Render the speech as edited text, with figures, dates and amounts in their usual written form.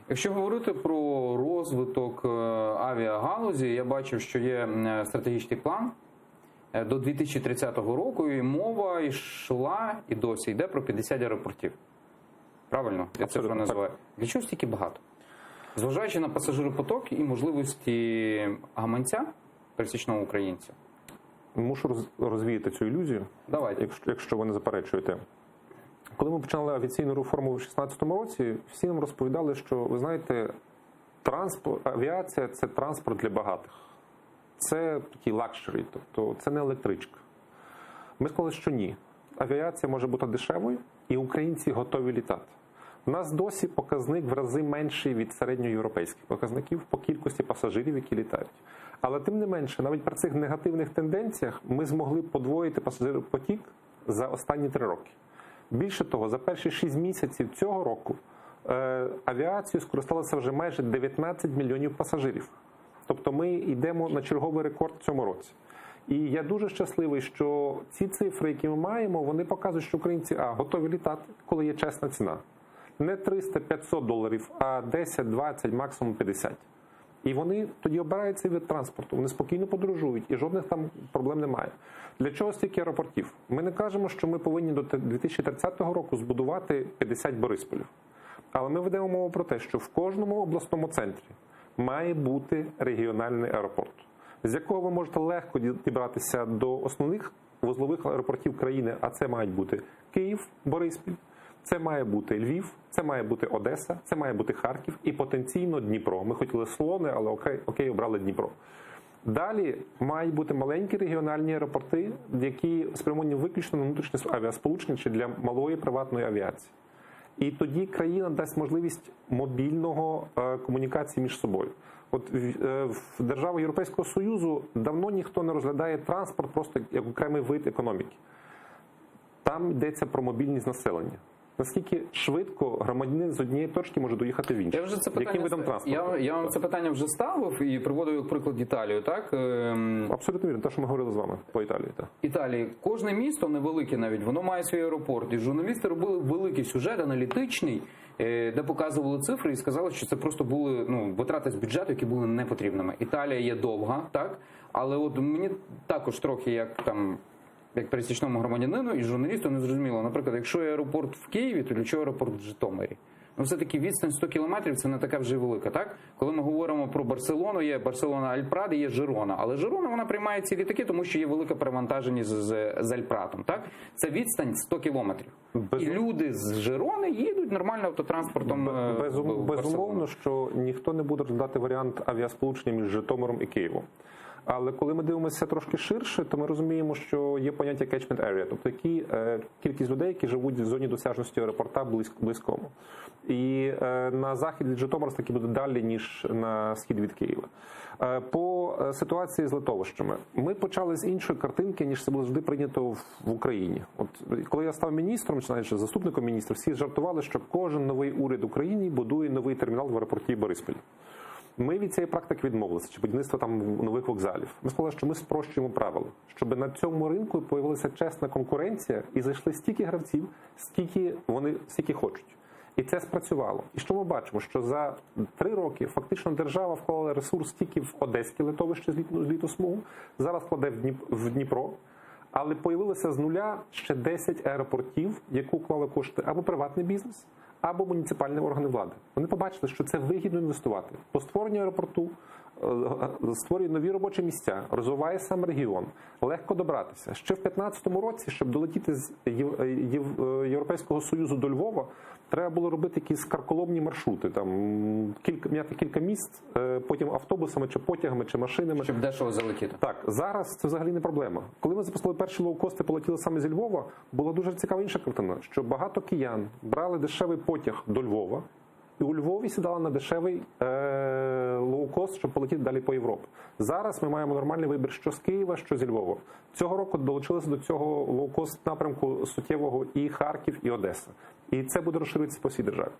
Якщо говорити про розвиток авіагалузі, я бачив, що є стратегічний план до 2030 року, і мова йшла і досі йде про 50 аеропортів. Правильно? Я цифру називаю. Для чого стільки багато? Зважаючи на пасажиропоток і можливості гаманця пересічного українця. Мушу розвіяти цю ілюзію, Давайте. якщо ви не заперечуєте. Коли ми починали авіаційну реформу в 2016 році, всі нам розповідали, що, ви знаєте, авіація – це транспорт для багатих. Це такий лакшері, тобто це не електричка. Ми сказали, що ні. Авіація може бути дешевою, і українці готові літати. У нас досі показник в рази менший від середньоєвропейських показників по кількості пасажирів, які літають. Але тим не менше, навіть при цих негативних тенденціях ми змогли подвоїти пасажиропотік за останні 3 роки. Більше того, за перші 6 місяців цього року авіацією скористалося вже майже 19 мільйонів пасажирів. Тобто ми йдемо на черговий рекорд в цьому році. І я дуже щасливий, що ці цифри, які ми маємо, вони показують, що українці готові літати, коли є чесна ціна. Не 300-500 доларів, а 10, 20, максимум 50. І вони тоді обирають цей вид транспорту, вони спокійно подорожують, і жодних там проблем немає. Для чого стільки аеропортів? Ми не кажемо, що ми повинні до 2030 року збудувати 50 Борисполів. Але ми ведемо мову про те, що в кожному обласному центрі має бути регіональний аеропорт, з якого ви можете легко дібратися до основних вузлових аеропортів країни, а це мають бути Київ, Бориспіль, це має бути Львів, це має бути Одеса, це має бути Харків і потенційно Дніпро. Ми хотіли Солони, але окей, обрали Дніпро. Далі мають бути маленькі регіональні аеропорти, які спрямовані виключно на внутрішнє авіасполучення чи для малої приватної авіації. І тоді країна дасть можливість мобільного комунікації між собою. От в державах Європейського Союзу давно ніхто не розглядає транспорт просто як окремий вид економіки. Там йдеться про мобільність населення. Наскільки швидко громадянин з однієї точки може доїхати в іншу? Яким видом транспорту? Я вам це питання вже ставив і приводив як приклад Італію, так? Абсолютно вірно, те, що ми говорили з вами по Італії. Так. Італії. Кожне місто, невелике навіть, воно має свій аеропорт. І журналісти робили великий сюжет, аналітичний, де показували цифри і сказали, що це просто були витрати з бюджету, які були непотрібними. Італія є довга, так? Але от мені також трохи як пересічному громадянину і журналісту не зрозуміло. Наприклад, якщо є аеропорт в Києві, то для чого аеропорт в Житомирі? Все-таки відстань 100 кілометрів – це не така вже велика, так? Коли ми говоримо про Барселону, є Барселона-Альпрад і є Жирона. Але Жирона, вона приймає ці літаки, тому що є велика перевантаженість з Альпратом, так? Це відстань 100 кілометрів. І люди з Жирони їдуть нормально автотранспортом Безумовно, що ніхто не буде розглядати варіант авіасполучення між Житомиром і Києвом. Але коли ми дивимося трошки ширше, то ми розуміємо, що є поняття catchment area, тобто кількість людей, які живуть в зоні досяжності аеропорта близькому. І на захід від Житомира таки буде далі, ніж на схід від Києва. По ситуації з литовищами. Ми почали з іншої картинки, ніж це було завжди прийнято в Україні. От коли я став міністром, чи навіть заступником міністра, всі жартували, що кожен новий уряд України будує новий термінал в аеропорті Бориспіль. Ми від цієї практики відмовилися, чи будівництва там нових вокзалів. Ми сказали, що ми спрощуємо правила, щоб на цьому ринку появилася чесна конкуренція і зайшли стільки гравців, скільки хочуть. І це спрацювало. І що ми бачимо? Що за 3 роки фактично держава вклала ресурс тільки в Одеське литовище з літосмугу, зараз вкладе в Дніпро, але появилося з нуля ще 10 аеропортів, яку вклали кошти або приватний бізнес, або муніципальні органи влади. Вони побачили, що це вигідно інвестувати. По створенню аеропорту створює нові робочі місця, розвиває сам регіон, легко добратися. Ще в 2015 році, щоб долетіти з Європейського Союзу до Львова, треба було робити якісь карколомні маршрути, міняти кілька міст, потім автобусами, чи потягами, чи машинами. Щоб дешево залетіти. Так, зараз це взагалі не проблема. Коли ми запустили перші лоукости, полетіли саме зі Львова, була дуже цікава інша картина, що багато киян брали дешевий потяг до Львова, і у Львові сідали на дешевий лоукост, щоб полетіти далі по Європі. Зараз ми маємо нормальний вибір що з Києва, що зі Львова. Цього року долучилися до цього лоукост напрямку суттєвого і Харків, і Одеса. І це буде розширюватися по всій державі.